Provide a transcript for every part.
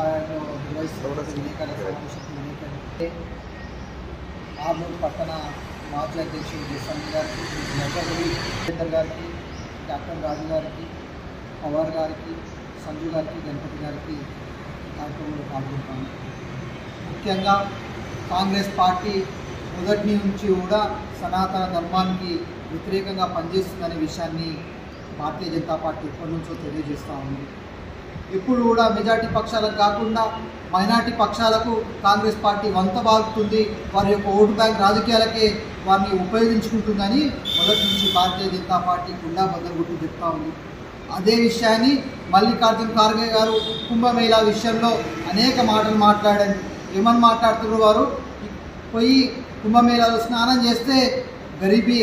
కార్యాలయంలో నిర్వహిస్తున్న విలేకరుల సమావేశం ఆర్మూర్ పట్టణ మాజీ అధ్యక్షుడు జస్వంత్ గారికి, నర్సగిరి గారికి, డాక్టర్ రాజు గారికి, పవార్ గారికి, సంజు గారికి, గణపతి గారికి కార్యక్రమంలో పాల్గొంటాను. ముఖ్యంగా కాంగ్రెస్ పార్టీ మొదటి నుంచి కూడా సనాతన ధర్మానికి వ్యతిరేకంగా పనిచేస్తుందనే విషయాన్ని భారతీయ జనతా పార్టీ ఎప్పటి నుంచో తెలియజేస్తూ ఉంది. ఇప్పుడు కూడా మెజార్టీ పక్షాలకు కాకుండా మైనార్టీ పక్షాలకు కాంగ్రెస్ పార్టీ వంత బాగుతుంది, వారి యొక్క ఓటు బ్యాంక్ రాజకీయాలకే వారిని ఉపయోగించుకుంటుందని మొదటి నుంచి భారతీయ జనతా పార్టీ గుండా బద్దలుగుట్టు చెప్తా ఉంది. అదే విషయాన్ని మల్లికార్జున ఖార్గే గారు కుంభమేళా విషయంలో అనేక మాటలు మాట్లాడారు. ఏమని మాట్లాడుతున్నారు? వారు పోయి కుంభమేళాలో స్నానం చేస్తే గరీబీ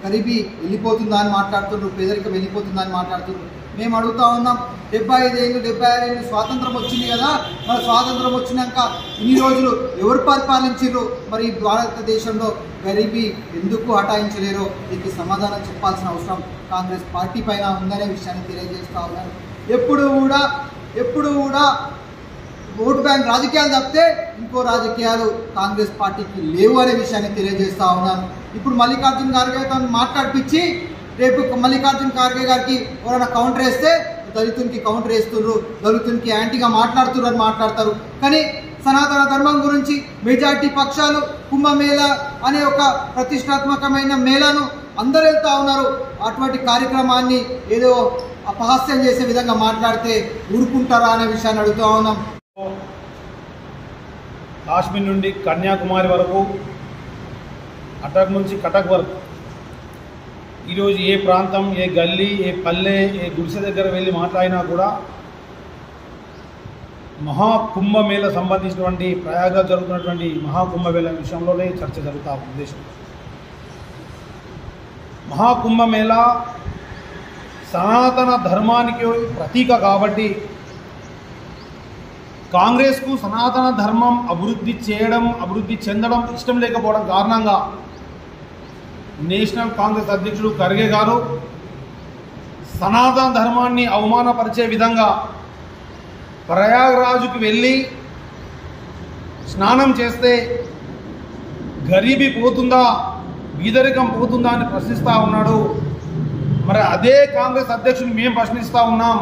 గరీబీ వెళ్ళిపోతుందా అని మాట్లాడుతున్నారు, పేదరికం వెళ్ళిపోతుందా అని మాట్లాడుతున్నారు. మేము అడుగుతా ఉన్నాం, 75 ఏళ్ళు 76 ఏళ్ళు స్వాతంత్రం వచ్చింది కదా, మరి స్వాతంత్రం వచ్చినాక ఇన్ని రోజులు ఎవరు పరిపాలించారు? మరి భారతదేశంలో గరీబీ ఎందుకు హఠాయించలేరో దీనికి సమాధానం చెప్పాల్సిన అవసరం కాంగ్రెస్ పార్టీ పైన ఉందనే విషయాన్ని తెలియజేస్తూ ఉన్నారు. ఎప్పుడు కూడా ఓటు బ్యాంక్ రాజకీయాలు తప్పితే ఇంకో రాజకీయాలు కాంగ్రెస్ పార్టీకి లేవు అనే విషయాన్ని తెలియజేస్తూ ఉన్నాను. ఇప్పుడు మల్లికార్జున ఖార్గేతో మాట్లాడిపించి రేపు మల్లికార్జున ఖార్గే గారికి ఎవరైనా కౌంటర్ వేస్తే దళితునికి కౌంటర్ వేస్తున్నారు, దళితునికి యాంటీగా మాట్లాడుతున్నారు అని మాట్లాడతారు. కానీ సనాతన ధర్మం గురించి మెజార్టీ పక్షాలు కుంభమేళా అనే ఒక ప్రతిష్టాత్మకమైన మేళాను అందరూ వెళ్తూ ఉన్నారు. అటువంటి కార్యక్రమాన్ని ఏదో అపహాస్యం చేసే విధంగా మాట్లాడితే ఊరుకుంటారా అనే విషయాన్ని అడుగుతూ ఉన్నాం. కాశ్మీర్ నుండి కన్యాకుమారి వరకు, అటక్ నుంచి కటక్ వరకు ఈరోజు ఏ ప్రాంతం, ఏ గల్లీ, ఏ పల్లె, ఏ గుడిసె దగ్గర వెళ్ళి మాట్లాడినా కూడా మహాకుంభమేళ సంబంధించినటువంటి ప్రయాగ జరుగుతున్నటువంటి మహాకుంభమేళ విషయంలోనే చర్చ జరుగుతా ఉంది దేశంలో. మహాకుంభమేళ సనాతన ధర్మానికి ప్రతీక కాబట్టి కాంగ్రెస్కు సనాతన ధర్మం అభివృద్ధి చెందడం ఇష్టం లేకపోవడం కారణంగా నేషనల్ కాంగ్రెస్ అధ్యక్షుడు ఖర్గే గారు సనాతన ధర్మాన్ని అవమానపరిచే విధంగా ప్రయాగ్రాజ్కి వెళ్ళి స్నానం చేస్తే గరీబీ పోతుందా, బీదరికం పోతుందా అని ప్రశ్నిస్తూ ఉన్నాడు. మరి అదే కాంగ్రెస్ అధ్యక్షుడిని మేము ప్రశ్నిస్తూ ఉన్నాం,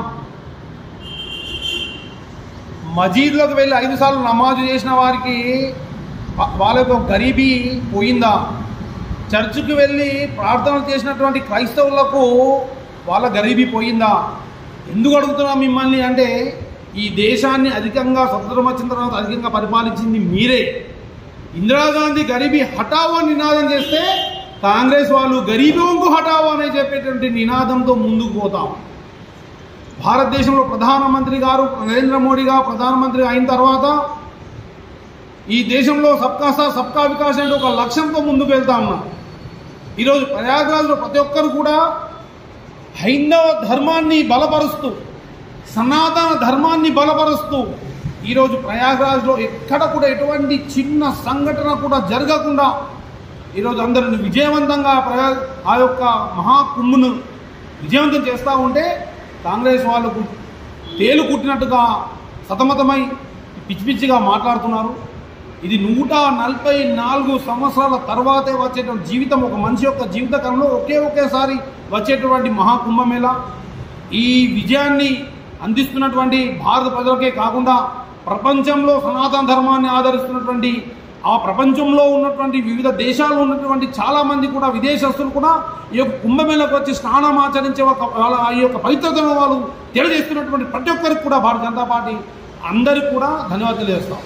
మజీద్లోకి వెళ్ళి 5 సార్లు నమాజు చేసిన వారికి వాళ్ళకు గరీబీ పోయిందా? చర్చికి వెళ్ళి ప్రార్థనలు చేసినటువంటి క్రైస్తవులకు వాళ్ళ గరీబీ పోయిందా? ఎందుకు అడుగుతున్నాం మిమ్మల్ని అంటే, ఈ దేశాన్ని అధికంగా స్వతంత్రం వచ్చిన తర్వాత అధికంగా పరిపాలించింది మీరే. ఇందిరాగాంధీ గరీబీ హటావో అని నినాదం చేస్తే కాంగ్రెస్ వాళ్ళు గరీబోంకు హటావో అనే చెప్పేటువంటి నినాదంతో ముందుకు పోతాం. భారతదేశంలో ప్రధానమంత్రి గారు నరేంద్ర మోడీ గారు ప్రధానమంత్రి అయిన తర్వాత ఈ దేశంలో సబ్కా సాత్ సబ్కా వికాస్ అనే ఒక లక్ష్యంతో ముందుకు వెళ్తా ఉన్నాం. ఈరోజు ప్రయాగ్రాజ్లో ప్రతి ఒక్కరు కూడా హైందవ ధర్మాన్ని బలపరుస్తూ, సనాతన ధర్మాన్ని బలపరుస్తూ ఈరోజు ప్రయాగ్రాజ్లో ఎక్కడ కూడా ఎటువంటి చిన్న సంఘటన కూడా జరగకుండా ఈరోజు అందరిని విజయవంతంగా ఆ యొక్క మహాకుంభను విజయవంతం చేస్తూ ఉంటే కాంగ్రెస్ వాళ్ళకు తేలు కుట్టినట్టుగా సతమతమై పిచ్చిపిచ్చిగా మాట్లాడుతున్నారు. ఇది 144 సంవత్సరాల తర్వాతే వచ్చేటువంటి జీవితం, ఒక మనిషి యొక్క జీవితకాలంలో ఒకేసారి వచ్చేటువంటి మహాకుంభమేళ. ఈ విజయాన్ని అందిస్తున్నటువంటి భారత ప్రజలకే కాకుండా ప్రపంచంలో సనాతన ధర్మాన్ని ఆదరిస్తున్నటువంటి ఆ ప్రపంచంలో ఉన్నటువంటి వివిధ దేశాల్లో ఉన్నటువంటి చాలామంది కూడా విదేశస్తులు కూడా ఈ యొక్క కుంభమేళకు వచ్చి స్నానం ఆచరించే వాళ్ళ ఈ యొక్క పవిత్రతను వాళ్ళు తెలియజేస్తున్నటువంటి ప్రతి ఒక్కరికి కూడా భారతీయ జనతా పార్టీ అందరికీ కూడా ధన్యవాదాలు తెలియజేస్తాం.